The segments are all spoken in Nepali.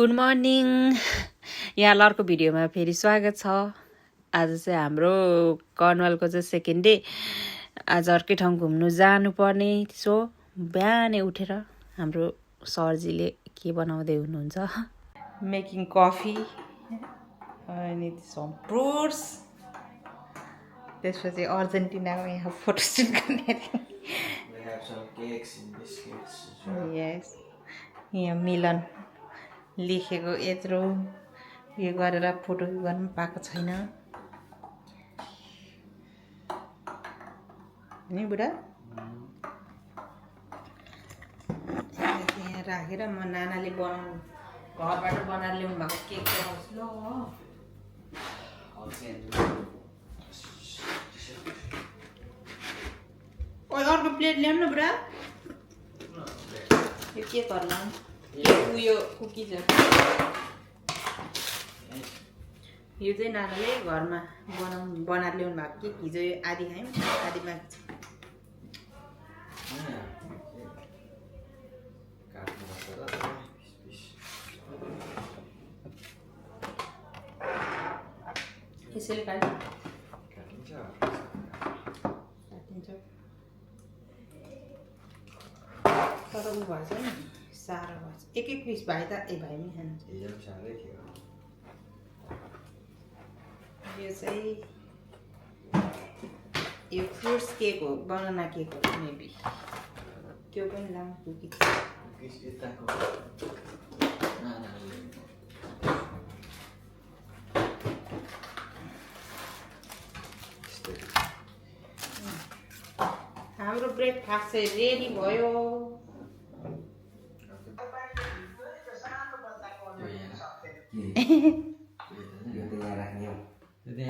Good morning. यहाँ अर्को भिडियोमा फेरि स्वागत छ। आज चाहिँ हाम्रो कर्नवालको चाहिँ सेकेन्ड डे। आज अर्कै ठाउँ घुम्नु जानुपर्ने। सो बिहानै उठेर हाम्रो सरजीले के बनाउँदै हुनुहुन्छ, मेकिङ कफी अनि सम फ्रुट्स। त्यसपछि अर्जेन्टिनाको यहाँ फोटोसुट गर्ने। यस, यहाँ मिलन लेखेको यत्रो यो गरेर फोटो गर्नु पाएको छैन नि बुढा। यहाँ राखेर म नानाले बनाउनु घरबाट बनाएर ल्याउनु भएको केक बनाउँछु ल। अर्को प्लेट ल्याउनु न बुढा। यो के गर्ला उयो कुकिजहरू यो चाहिँ नानाले घरमा बनाएर ल्याउनु भएको के हिजो आधी खायौँ आधी बाँकी छ। यसैले काटिन्छ तर उ भएछ नि साह्रो भएछ। एक पिस भाइ त भाइ पनि खान्छ। यो चाहिँ यो फ्रुट्स केक हो, बनाना केक हो मेबी। त्यो पनि लामो कुकिज हाम्रो ब्रेकफास्ट चाहिँ रेडी भयो।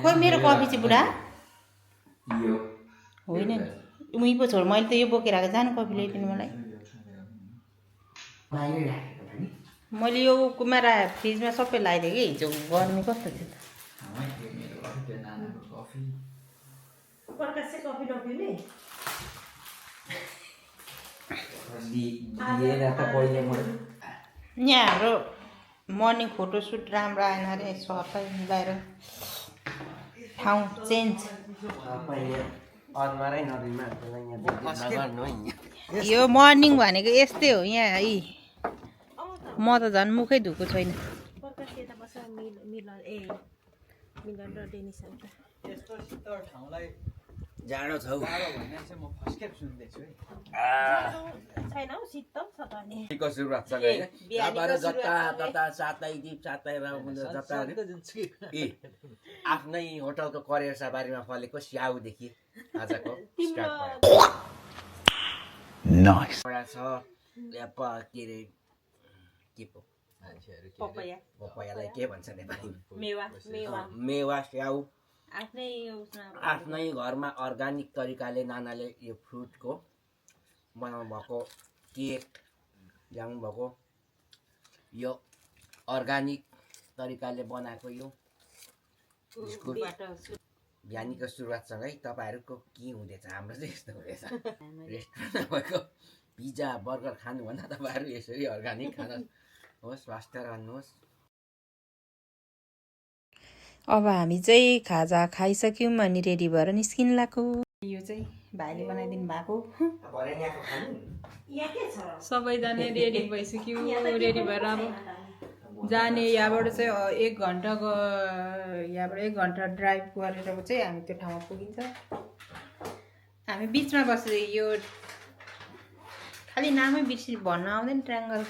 खोइ मेरो कफी चाहिँ बुढा होइन नि उही पो छोड। मैले त यो बोकेर आएको। जानु कफी ल्याइदिनु मलाई। मैले यो कुमा फ्रिजमा सबै लगाइदिएँ कि हिजो। गर्मी कस्तो थियो त। यहाँ हाम्रो मर्निङ फोटोसुट राम्रो आएन अरे। सबै मिलाएर ठाउँ चेन्ज। यो मर्निङ भनेको यस्तै हो यहाँ है। म त झन् मुखै धुएको छैन। जाडो छ सुरुवात छ आफ्नै होटलको करियर सवारीमा फलेको स्याउदेखि आजको स्टार्ट भयो। पपयालाई के भन्छ नेपालीमा? मेवा स्याउ। आफ्नै घरमा अर्ग्यानिक तरिकाले नानाले यो फ्रुटको बनाउनु भएको केक ल्याउनु भएको। यो अर्ग्यानिक तरिकाले बनाएको यो बिस्कुट। बिहानीको सुरुवातसँगै तपाईँहरूको के हुँदैछ? हाम्रो चाहिँ यस्तो हुँदैछ। रेस्टुरेन्टमा भएको पिज्जा बर्गर खानुभन्दा तपाईँहरू यसरी अर्ग्यानिक खानुहोस्, स्वास्थ्य रहनुहोस्। अब हामी चाहिँ खाजा खाइसक्यौँ अनि रेडी भएर निस्किन लाग्यो। यो चाहिँ भाइले बनाइदिनु भएको। सबैजना रेडी भइसक्यो। रेडी भएर अब जाने। यहाँबाट चाहिँ 1 घन्टा ड्राइभ गरेर चाहिँ हामी त्यो ठाउँमा पुगिन्छ। हामी बिचमा बसेर यो खालि नामै बिर्सि भन्न आउँदैन। ट्राङ्गल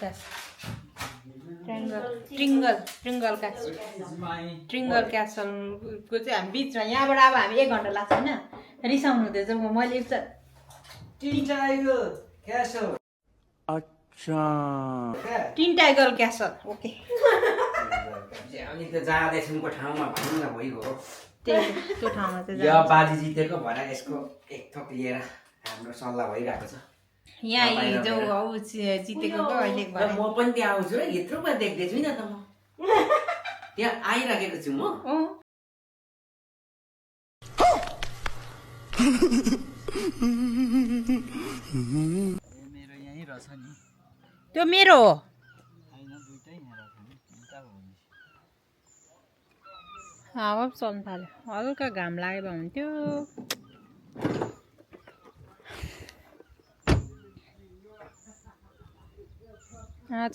क्यासलको चाहिँ हामी बिचमा। यहाँबाट अब हामी 1 घन्टा लाग्छ होइन। रिसाउनु हुँदैछ मैले। Tin tiger Castle. ओके जाँदैछौँको ठाउँमा भनौँ न भइगयो। त्यो ठाउँमा चाहिँ यो बाजी जितेको भएर यसको एक थोक लिएर हाम्रो सल्लाह भइरहेको छ। यहाँ हिजो जितेको पो अहिले म पनि त्यहाँ आउँछु र यत्रोमा देख्दैछु नि त म त्यहाँ आइराखेको छु म। त्यो मेरो हो। हावा चल्न थाल्यो हल्का घाम लागेको हुन्थ्यो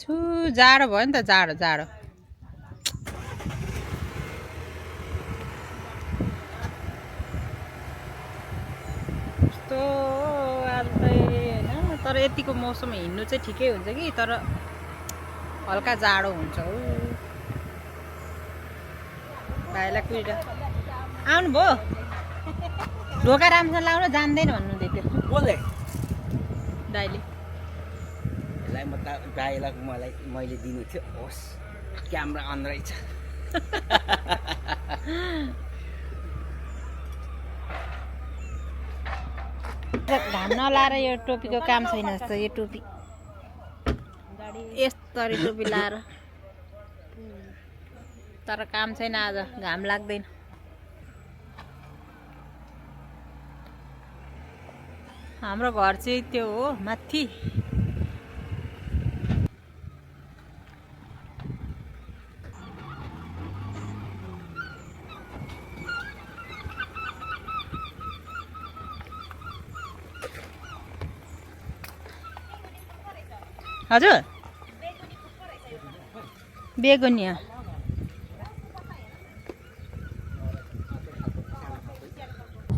छु जाडो भयो नि त जाडो जाडो कस्तो आज होइन तर यतिको मौसम हिँड्नु चाहिँ ठिकै हुन्छ कि तर हल्का जाडो हुन्छ हौ भाइलाई कुहिर आउनु भयो ढोका राम्रोसँग लाउनु जान्दैन भन्नुहुँदै थियो बोले दाइले यसलाई म त दाइलाई मैले दिनु थियो होस् क्यामेरा अन रहेछ घाम नलाएर यो टोपीको काम छैन जस्तो यो टोपी यस्तरी टोपी लाएर तर काम छैन आज घाम लाग्दैन हाम्रो घर चाहिँ त्यो हो माथि हजुर बेगुनिया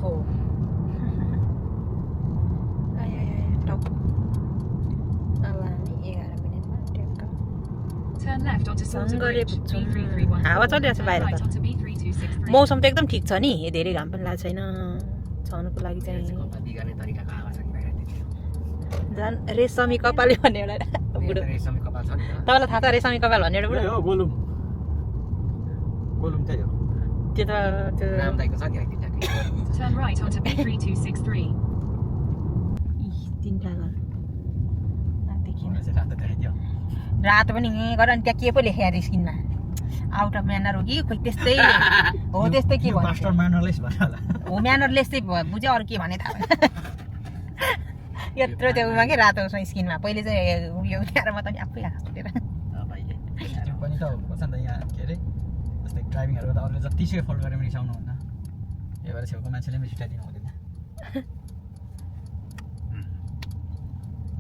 हो हावा चलिरहेको छ बाहिर त मौसम त एकदम ठिक छ नि धेरै घाम पनि लागेको छैन छाउनुको लागि चाहिँ झन् रेशमी कपाल भन्ने एउटा बुढो तपाईँलाई थाहा छ रेशमी कपाल भन्ने एउटा बुढो त्यो त तिनवटा घर देखिन रातो पनि गर अनि त्यहाँ के पो लेखेको थियो स्किनमा आउट अफ म्यानर हो कि खोइ त्यस्तै हो त्यस्तै के भन्नु हो म्यानरलेस चाहिँ बुझ्यो अरू के भने थाहा भएन यत्रो त्यो उमा के रातो स्किनमा पहिले चाहिँ उयो ल्याएर म त नि आफै हाँसेर पनि त पर्छ नि त यहाँ के अरे जस्तै ड्राइभिङहरू गर्दा अरूले जतिसुकै फोल्ड गरेर पनि रिसाउनु हुन्न त्यही भएर छेउको मान्छेले पनि रिसाइदिनु हुँदैन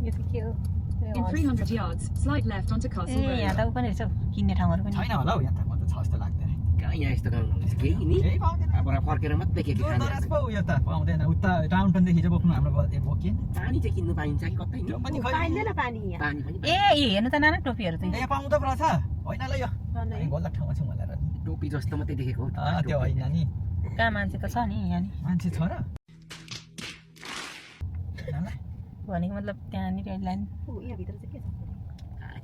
यो चाहिँ के हो In 300 yards, slide left onto Castle A Road. यहाँ त उ पनि रहेछ किन्ने ठाउँहरू पनि छैन होला हौ यहाँ त म त छ जस्तो लाग्दैन कहाँ यहाँ यस्तो काम हुँदैछ केही नि केही पाउँदैन अब फर्केर मात्रै के खाने दराज पो उयो त पाउँदैन उता टाउनटनदेखि चाहिँ बोक्नु हाम्रो बोकिएन पानी चाहिँ किन्नु पाइन्छ कि कतै त्यो पनि खै पानी पनि ए हेर्नु त नाना टोपीहरू चाहिँ यहाँ पाउँदो रहेछ होइन ल यो हामी गल्ला ठाउँमा छौँ होला र टोपी जस्तो मात्रै देखेको हो त्यो होइन नि कहाँ मान्छे त छ नि यहाँ नि मान्छे छ र भनेको मतलब त्यहाँनिर लाइन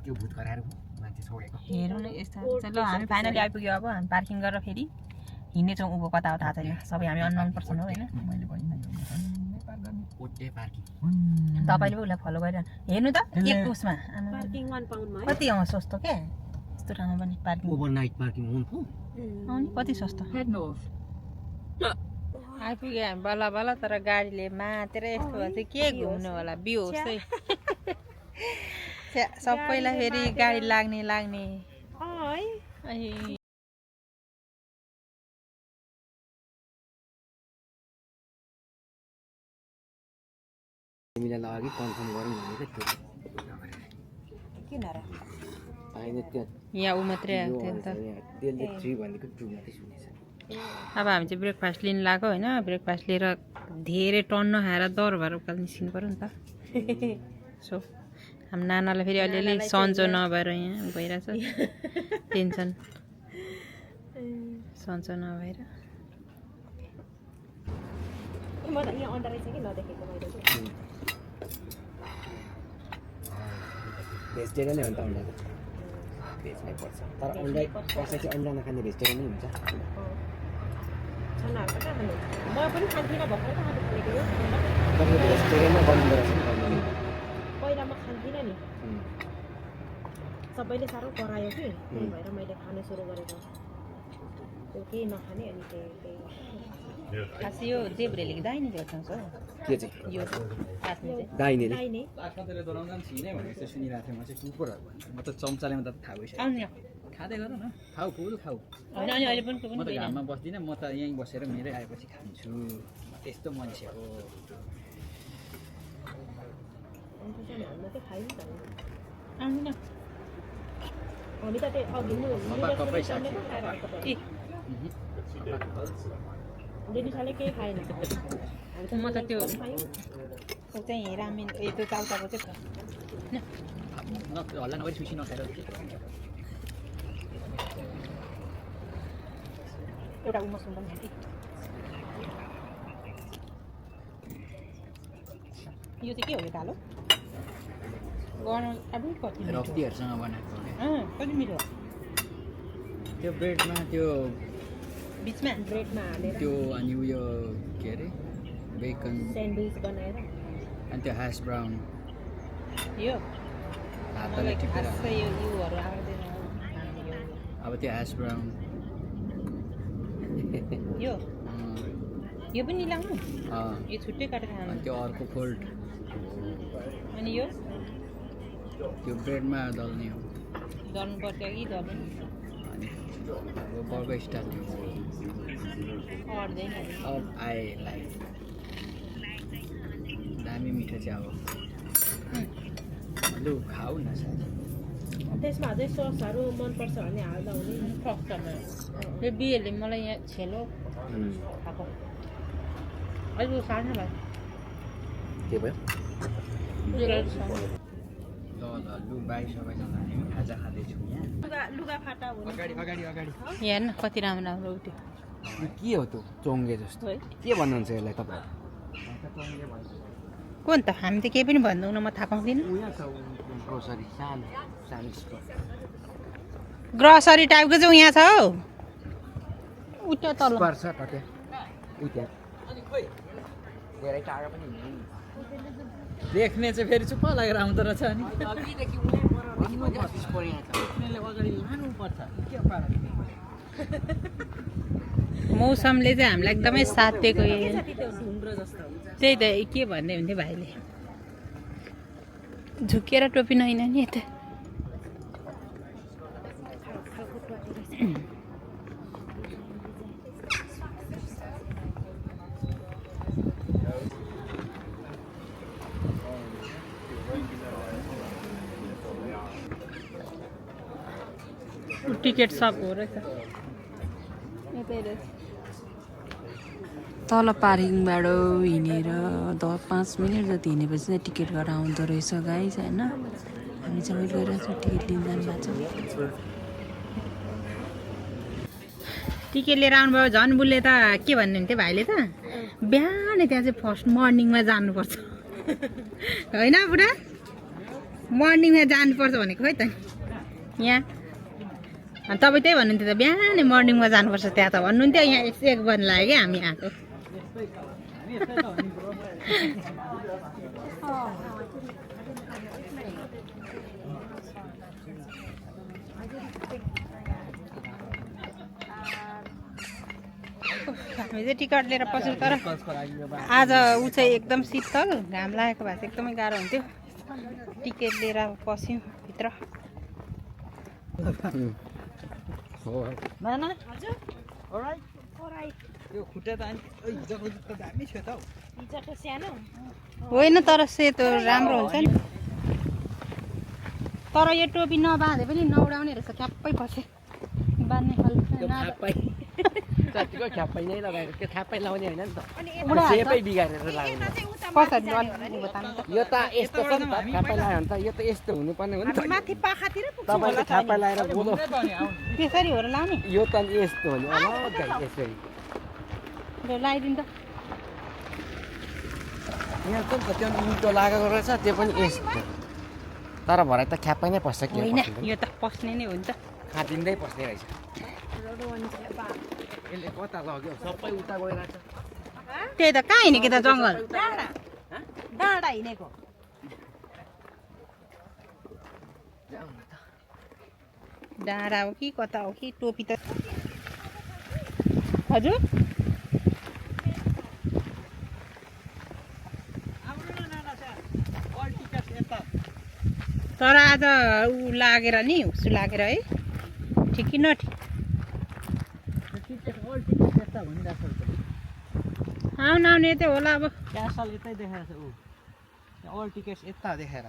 त्यो भूत गराएर मान्छे छोडेको हेरौँ न यस्तो छ ल हामी फाइनली आइपुग्यो अब हामी पार्किङ गरेर फेरि हिँड्नेछौँ उँभो कता हो थाहा छैन सबै हामी अननोन पर्सन हो होइन मैले पनि ओटे पार्किङ तपाईँले पो उसलाई फलो गरिरहनु हेर्नु त एक उसमा कति सस्तो क्या यस्तो ठाउँमा पनि पार्किङ ओभरनाइट पार्किङ हुन्थ्यो आउने कति सस्तो Head north. आइपुग्यो हामी बल्ल बल्ल तर गाडीले मातेर यस्तो भए चाहिँ के घुम्नु होला बिउ होस् है सबैलाई फेरि गाडी लाग्ने तिमीलाई लाग्यो कन्फर्म गरौँ भनेको त्यो किन र होइन त्यो यहाँ ऊ मात्रै आएको थियो नि त त्यसले 3 भनेको 2 मात्रै सुनेछ अब हामी चाहिँ ब्रेकफास्ट लिनु लाग्यो होइन ब्रेकफास्ट लिएर धेरै टन्न खाएर दर भएर उकालो निस्किनु पऱ्यो नि त सो हाम्रो नानालाई फेरि अलिअलि सन्चो नभएर यहाँ भइरहेछ टेन्सन सन्चो नभएर भेजिटेरियन नै हो नि त अन्डा भेजमै पर्छ तर अन्डा कसै चाहिँ अन्डा नखाने भेजिटेरियन नै हुन्छ तपाईँको भेजिटेरियनमा बनिँदो रहेछ नि पहिला म खान्थिनँ नि सबैले साह्रो करायो कि त्यही भएर मैले खानु सुरु गरेको त्यो केही नखाने अनि त्यही खास यो देब्रेले दाहिने भेट्छ के चाहिँ यो काट्ने चाहिँ दाहिने रे दाहिने लास्टमा त्यसले दोहोऱ्याउँदा पनि छिनै भनेको चाहिँ सुनिरहेको थिएँ म चाहिँ कुकुरहरू भन्छु म त चम्चाले मात्रै थाहा भइसक्यो आउनु खाँदै गर न खाऊ फुल खाऊ होइन अनि अहिले पनि म त घाममा बस्दिनँ म त यहीँ बसेर मेरै आएपछि खान्छु त्यस्तो मान्छे हो हालमा चाहिँ खायो नि त आउनु न हामी त त्यो अघि कपै साथी डेनिसाले केही खाएन म त त्यो खायौँ चाहिँ रामेन त्यो चाउचाको चाहिँ हल्ला नगरी सुसी नखाएर एउटा मसरुम पनि खान्थेँ यो चाहिँ के हो यो कालो गर्नु अब कति रक्तीहरूसँग बनाएको कति मिठो त्यो ब्रेडमा त्यो बिचमा ब्रेडमा हालेर त्यो अनि उयो के अरे बेकन स्यान्डविच बनाएर अनि त्यो ह्यास ब्राउन यो हातले टिपेर खासै यो युहरू आउँदैन अब त्यो ह्यास ब्राउन यो यो पनि लाउनु अँ यो छुट्टै काटेर अनि खानु त्यो अर्को फोल्ड अनि यो त्यो ब्रेडमा दल्ने हो दल्नु पर्छ कि दल्नु अनि अब बर्गर स्टाइल अट्दैन अब आए लाइक दामी मिठो चाहिँ अब लु खाऊ न साथी त्यसमा अझै ससहरू मनपर्छ भने हाल्दा हुने सक्छमा यो बिहेले मलाई यहाँ छेलो खाएको अहिले सार्नु भयो के भयो ल लु बाई सबैजना हामी खाजा खाँदैछौँ यहाँ लुगा फाटा हुने अगाडि अगाडि अगाडि हेर्न कति राम्रो राम्रो उठ्यो यो के हो त्यो चोङ्गे जस्तो है के भन्नुहुन्छ यसलाई तपाईँ कोनि त हामी त केही पनि भन्दैनौँ म थाहा पाउँदिनँ उयो छ ग्रोसरी सानो सानो स्टोर ग्रोसरी टाइपको चाहिँ यहाँ छ हौ उठ्यो तल पर्छ त त्यहाँ उ त्यहाँ धेरै टाढो पनि हुँदैन देख्ने चाहिँ फेरि चुप्प लागेर आउँदो रहेछ अनि अघिदेखि उनीहरूले अगाडि लानुपर्छ के पारा मौसमले चाहिँ हामीलाई एकदमै साथ दिएको त्यो ढुङ्ग्रो जस्तो त्यही त के भन्दै हुन्थ्यो भाइले झुकेर टोपी नहिन नि यता टिकट सप हो रहेछ तल पार्किङबाट हिँडेर 5 मिनट जति हिँडेपछि चाहिँ टिकट गरेर आउँदो रहेछ गाइस होइन हामी चाहिँ वेट गरिरहेको छौँ टिकट लिन जानु भएको छ टिकट लिएर आउनुभयो झन् बुलले त के भन्नु हुन्थ्यो भाइले त बिहानै त्यहाँ चाहिँ फर्स्ट मर्निङमा जानुपर्छ होइन बुढा मर्निङमा जानुपर्छ भनेको है त यहाँ अनि तपाईँ त्यही भन्नुहुन्थ्यो त बिहानै मर्निङमा जानुपर्छ त्यहाँ त भन्नुहुन्थ्यो यहाँ एक बन लाग्यो क्या हामी आएको हामी चाहिँ टिकट लिएर पस्यौँ तर आज ऊ चाहिँ एकदम शीतल घाम लागेको भए चाहिँ एकदमै गाह्रो हुन्थ्यो टिकट लिएर पस्यौँ भित्र यो खुट्टा त अनि हिजोको जुत्ता दामी थियो त हौ हिजोको सानो होइन तर सेतो राम्रो हुन्छ नि तर यो टोपी नबाँधे पनि नउडाउने रहेछ ख्याप्पै पछि बाँध्ने खालको जतिको ख्याप्पै नै लगाएको त्यो ख्याप्पै लाउने होइन नि त बुढा सेपै बिगारेर लाग्ने कसरी उँभो तान्नु त यो त यस्तो छ नि त ख्याप्पै लगायो भने त यो त यस्तो हुनुपर्ने हो नि त माथि पाखातिर पुग्छ तपाईँले ख्याप्पै लगाएर बोलो त्यसरी हो र लाउने यो त यस्तो हो नि अलग्गै यसरी ल लगाइदिनु त यहाँ त त्यो उल्टो लागेको रहेछ त्यो पनि यस्तो तर भरे त ख्याप्पै नै पस्छ के होइन यो त पस्ने नै हो नि त खाँदिँदै पस्ने रहेछ यसले कता लग्यो सबै उता गइरहेछ त्यही त कहाँ हिँडेको त जङ्गल डाँडा हिँडेको डाँडा हो कि कता हो कि टोपी त हजुर तर आज ऊ लागेर नि हुसु लागेर है ठिक कि नठिक आउनु आउने यतै होला अब क्यासल यतै देखाएको छ ऊ अल टिकट्स यता देखाएर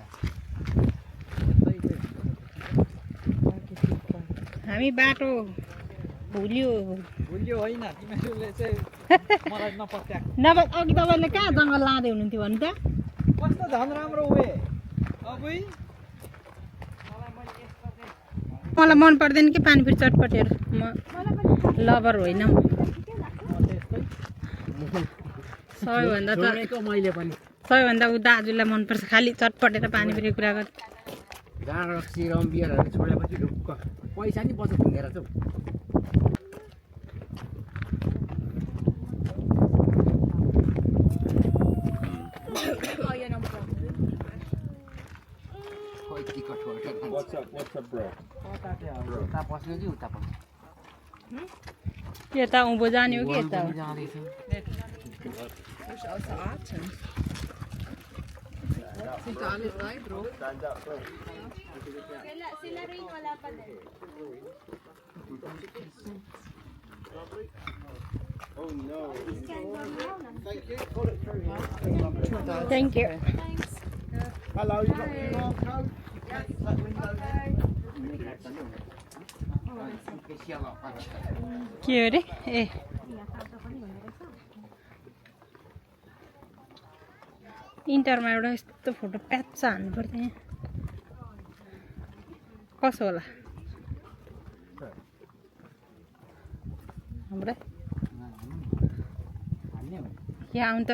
हामी बाटो भुल्यो होइन तिमीहरूले चाहिँ मलाई नपत्याएको नभए अघि तपाईँले कहाँ जङ्गल लाँदै हुनुहुन्थ्यो भन्नु त कस्तो झन् राम्रो वे अबुई मलाई मन पर्दैन कि पानीपुरी चटपटेहरू म लभर होइन म सबैभन्दा त मैले पनि सबैभन्दा ऊ दाजुलाई मनपर्छ खालि चटपटेर पानीपुरी कुरा गर्छ गाँडो सिरम बियरहरू छोडेपछि ढुक्क पैसा नि बचत हुँदो रहेछ हौ। खोइ टिकट What's up, bro? उता पस्यो कि उता पस्यो यता उँभो जाने हो कि यता हो जाँदैछ thank you Hello, you got your alarm code? के अरे ए इन्टरमा एउटा यस्तो फोटो प्याच हान्नु पर्थ्यो यहाँ कसो होला हाम्रो यहाँ आउनु त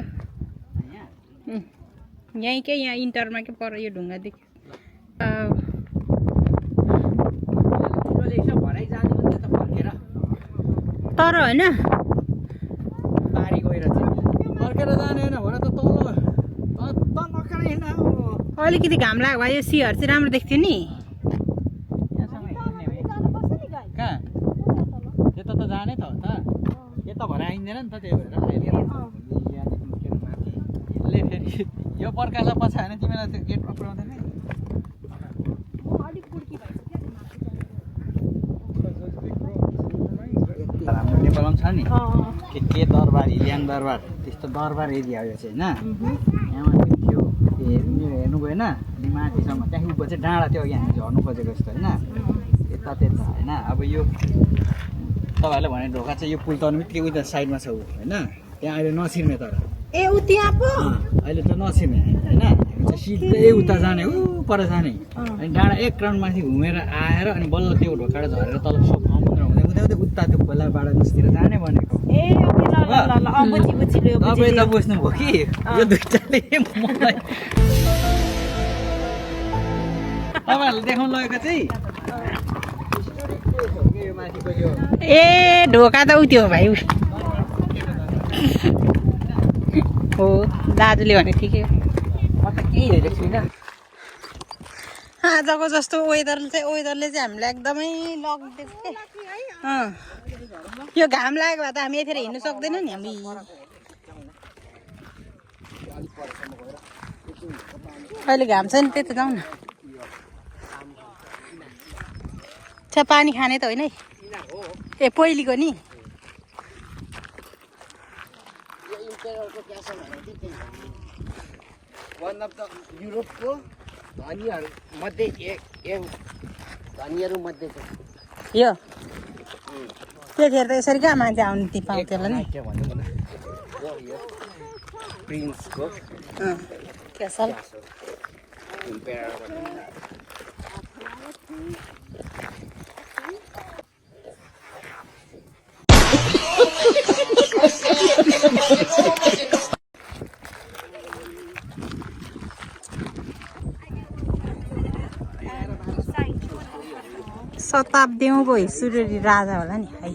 यहीँ के यहाँ इन्टरमा के पर यो ढुङ्गादेखि तर होइन बारी गएर चाहिँ फर्केर जाने होइन भन त तल नखेर हिँड्न अलिकति घाम लाग्यो भए यो सिहरू चाहिँ राम्रो देख्थ्यो नि कहाँ यता त जाने त हो त यता भएर आइँदैन नि त त्यही भएर यसले फेरि यो पर्खालाई पछायो भने तिमीलाई त्यो गेटमा पुऱ्याउँदैन हाम्रो नेपालमा पनि छ नि के दरबार हिल्याङ दरबार त्यस्तो दरबार एरिया हो यो चाहिँ होइन यहाँ माथि थियो हेर्नु गएन अनि माथिसम्म त्यहाँ उँभो चाहिँ डाँडा थियो अघि हामी झर्नु खोजेको जस्तो होइन यता त्यता होइन अब यो तपाईँहरूले भने ढोका चाहिँ यो पुल तर्नु बित्तिकै उता साइडमा छ ऊ होइन त्यहाँ अहिले नछिर्ने तर ए उ त्यहाँ पो अहिले त नछिर्ने होइन हामी चाहिँ सिधै उता जाने ऊ पर जाने अनि डाँडा एक राउन्ड माथि घुमेर आएर अनि बल्ल त्यो ढोकाबाट झरेर तल समुद्र हुँदै उता उता उता त्यो खोलाबाट निस्केर जाने भनेको तपाईँ त बुझ्नुभयो कि यो दुइटाले मलाई तपाईँहरूले देखाउनु लगेको चाहिँ यो माथिको यो ए ढोका त उ त्यो भाइ हो दाजुले भने ठिकै हो म त केही हेरेको छुइनँ आजको जस्तो वेदरले चाहिँ हामीलाई एकदमै लगिदिएको के यो घाम लाग्यो भए त हामी यतिखेर हिँड्नु सक्दैन नि हामी अहिले घाम छ नि त्यता जाउँ न छ पानी खाने त होइन है ए पहिलेको नि वान अफ द युरोपको धनीहरू मध्ये एक धनीहरू मध्ये छ यो त्यतिखेर त यसरी कहाँ मान्छे आउनु ती पाउँथ्यो होला नि प्रिन्सको क्यासल शताब्दीको हिस्टोरी राजा होला नि है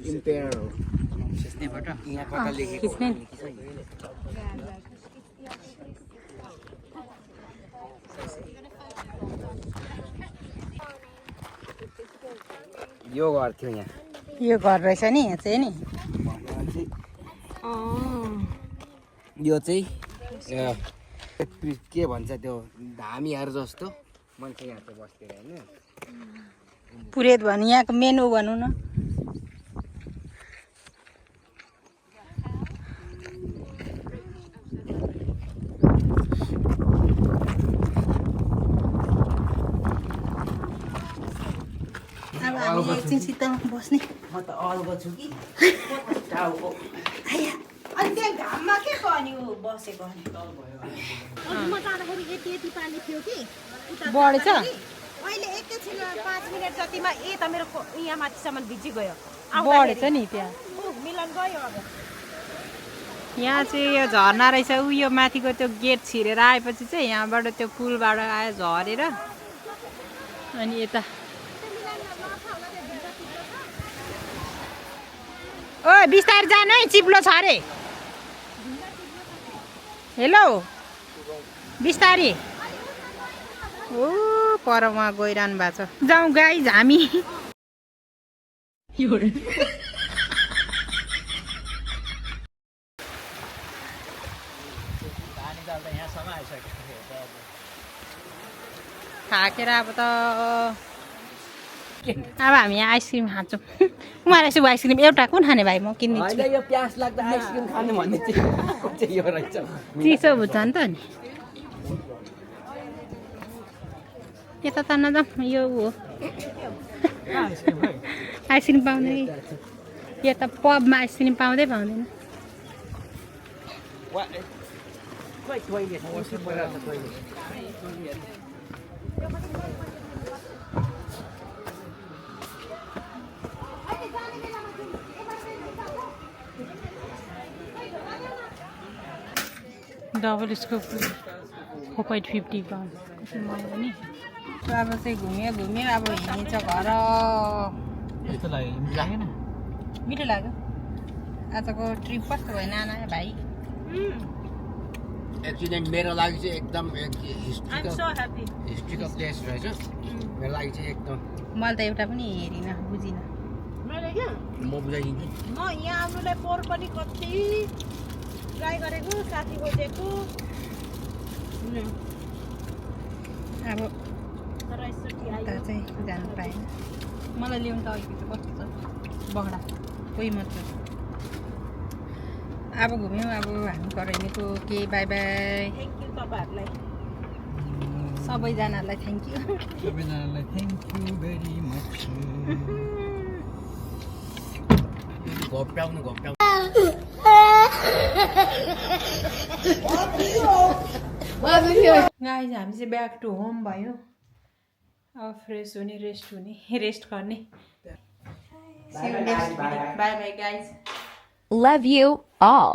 इम्पेयर हो यहाँ कता लेखेको खिच्ने नि यो घर थियो यहाँ यो घर रहेछ नि यहाँ चाहिँ नि यो चाहिँ के भन्छ त्यो धामीहरू जस्तो मान्छे यहाँ चाहिँ बस्थ्यो होइन पुरेत भन्नु यहाँको मेनु भनौँ न अब हामी एकछिन शीतलमा बस्ने म त अल्गो छु कि टाउको अनि त्यहाँ घाममा के पनि बसेको अघि म जाँदाखेरि यति यति पानी थियो कि उता बढेछ अहिले एकैछिनमा 5 मिनट जतिमा त मेरो यहाँ माथिसम्म भिजी गयो बढेछ नि त्यहाँ मिलन गयो अब यहाँ चाहिँ यो झर्ना रहेछ ऊ यो माथिको त्यो गेट छिरेर आएपछि चाहिँ यहाँबाट त्यो पुलबाट आयो झरेर अनि यता ओ बिस्तारै जानु है चिप्लो छ अरे हेलो बिस्तारी ओ पर उहाँ गइरहनु भएको छ जाउँ गाई हामी थाकेर अब त अब हामी आइसक्रिम खान्छौँ उहाँलाई यसो आइसक्रिम एउटा कुन खाने भाइ म किनिदिन्छु होइन यो प्यास लाग्दा आइसक्रिम खाने भन्ने चाहिँ यो रहेछ चिसो हुन्छ नि त नि यता त नजाउँ यो हो आइसक्रिम पाउँदैन कि यता पबमा आइसक्रिम पाउँदै पाउँदैन डबल स्कोप 4.50 पाउन्ड कति महँगो नि अब चाहिँ घुम्यो अब हिँड्छ घर यस्तो लाग्यो लागेन मिठो लाग्यो आजको ट्रिप कस्तो भयो नाना भाइ एक्सिडेन्ट मेरो लागि चाहिँ एकदम हिस्ट्रीको प्लेस रहेछ मेरो लागि चाहिँ एकदम मैले त एउटा पनि हेरिनँ बुझिनँ मैले क्या म बुझाइदिन्छु म यहाँ आउनुलाई पोहोर पनि कति ट्राई गरेको साथी खोजेको अब तर यसरी उता चाहिँ जानु पाएन मलाई ल्याउनु त अलिकति कस्तो छ बगडा कोही मात्र अब घुम्यौँ अब हामी कराइनेको के बाई बाई थ्याङ्क यू तपाईँहरूलाई सबैजनालाई थ्याङ्क यू सबैजनालाई थ्याङ्क यू भेरी मच घोप्टाउनु गाइज हामी चाहिँ ब्याक टु होम भयो अब फ्रेस हुने रेस्ट गर्ने by by guys Love you all.